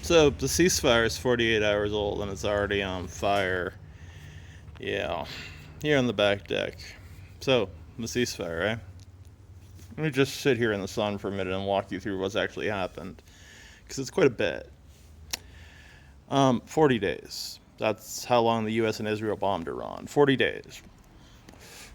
So the ceasefire is 48 hours old and it's already on fire. Yeah, here on the back deck. So, the ceasefire, right? Let me just sit here in the sun for a minute and walk you through what's actually happened, because it's quite a bit. 40 days. That's how long the U.S. and Israel bombed Iran. 40 days.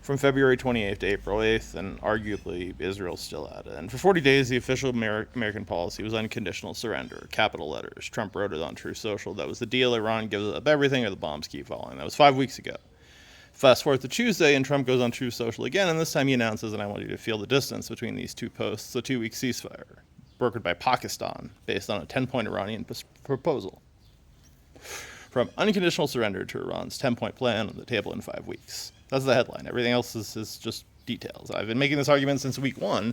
From February 28th to April 8th, and arguably Israel's still at it. And for 40 days, the official American policy was unconditional surrender, capital letters. Trump wrote it on Truth Social. That was the deal. Iran gives up everything or the bombs keep falling. That was 5 weeks ago. Fast forward to Tuesday, and Trump goes on Truth Social again, and this time he announces, and I want you to feel the distance between these two posts, a 2-week ceasefire, brokered by Pakistan, based on a 10-point Iranian proposal. From unconditional surrender to Iran's 10-point plan on the table in 5 weeks. That's the headline. Everything else is just details. I've been making this argument since week one.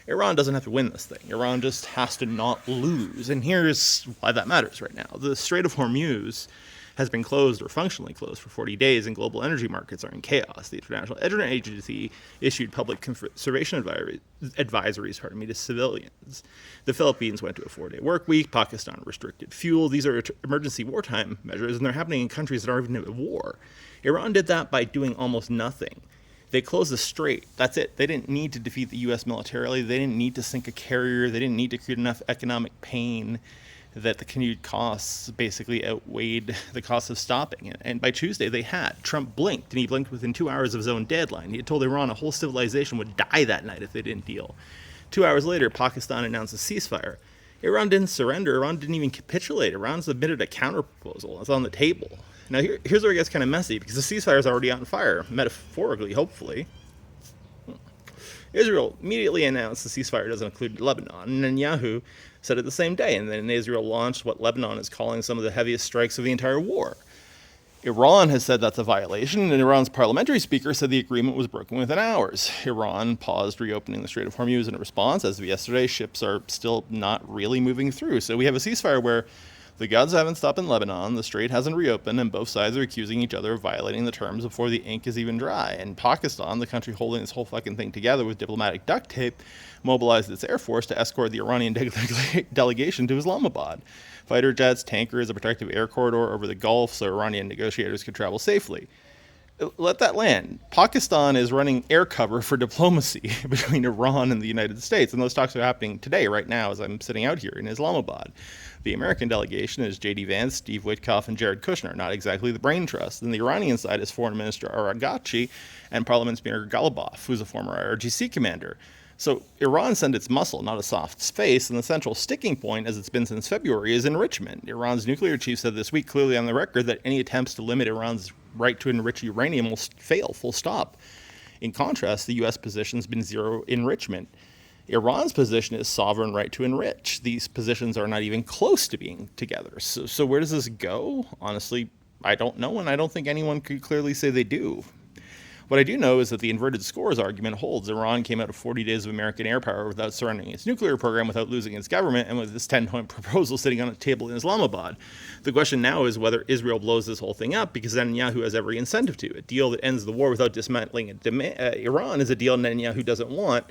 Iran doesn't have to win this thing. Iran just has to not lose. And here's why that matters right now. The Strait of Hormuz has been closed or functionally closed for 40 days, and global energy markets are in chaos. The International Energy Agency issued public conservation advisories to civilians. The Philippines went to a 4-day work week. Pakistan restricted fuel. These are emergency wartime measures, and they're happening in countries that aren't even at war. Iran did that by doing almost nothing. They closed the strait. That's it. They didn't need to defeat the U.S. militarily. They didn't need to sink a carrier. They didn't need to create enough economic pain that the continued costs basically outweighed the cost of stopping it. And by Tuesday, they had. Trump blinked, and he blinked within 2 hours of his own deadline. He had told Iran a whole civilization would die that night if they didn't deal. 2 hours later, Pakistan announced a ceasefire. Iran didn't surrender. Iran didn't even capitulate. Iran submitted a counterproposal. It's on the table. Now, here's where it gets kind of messy, because the ceasefire is already on fire, metaphorically, hopefully. Israel immediately announced the ceasefire doesn't include Lebanon, and Netanyahu said it the same day, and then Israel launched what Lebanon is calling some of the heaviest strikes of the entire war. Iran has said that's a violation, and Iran's parliamentary speaker said the agreement was broken within hours. Iran paused reopening the Strait of Hormuz in response. As of yesterday, ships are still not really moving through. So we have a ceasefire where the guns haven't stopped in Lebanon, the strait hasn't reopened, and both sides are accusing each other of violating the terms before the ink is even dry. And Pakistan, the country holding this whole fucking thing together with diplomatic duct tape, mobilized its air force to escort the Iranian delegation to Islamabad. Fighter jets, tankers, a protective air corridor over the Gulf so Iranian negotiators could travel safely. Let that land. Pakistan is running air cover for diplomacy between Iran and the United States, and those talks are happening today, right now, as I'm sitting out here in Islamabad. The American delegation is J.D. Vance, Steve Witkoff, and Jared Kushner, not exactly the brain trust. And the Iranian side is Foreign Minister Aragachi and Parliament Speaker Ghalibaf, who's a former IRGC commander. So Iran sent its muscle, not a soft space, and the central sticking point, as it's been since February, is enrichment. Iran's nuclear chief said this week, clearly on the record, that any attempts to limit Iran's right to enrich uranium will fail, full stop. In contrast, the U.S. position has been zero enrichment. Iran's position is sovereign right to enrich. These positions are not even close to being together. So where does this go? Honestly, I don't know, and I don't think anyone could clearly say they do. What I do know is that the inverted scores argument holds. Iran came out of 40 days of American air power without surrendering its nuclear program, without losing its government, and with this 10-point proposal sitting on a table in Islamabad. The question now is whether Israel blows this whole thing up, because Netanyahu has every incentive to. A deal that ends the war without dismantling Iran is a deal Netanyahu doesn't want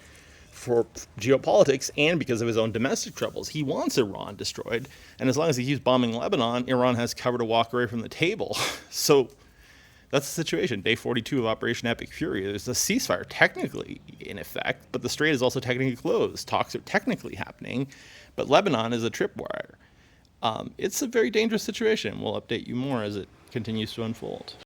for geopolitics and because of his own domestic troubles. He wants Iran destroyed, and as long as he keeps bombing Lebanon, Iran has cover to walk away from the table. So that's the situation. Day 42 of Operation Epic Fury. There's a ceasefire technically in effect, but the strait is also technically closed. Talks are technically happening, but Lebanon is a tripwire. It's a very dangerous situation. We'll update you more as it continues to unfold.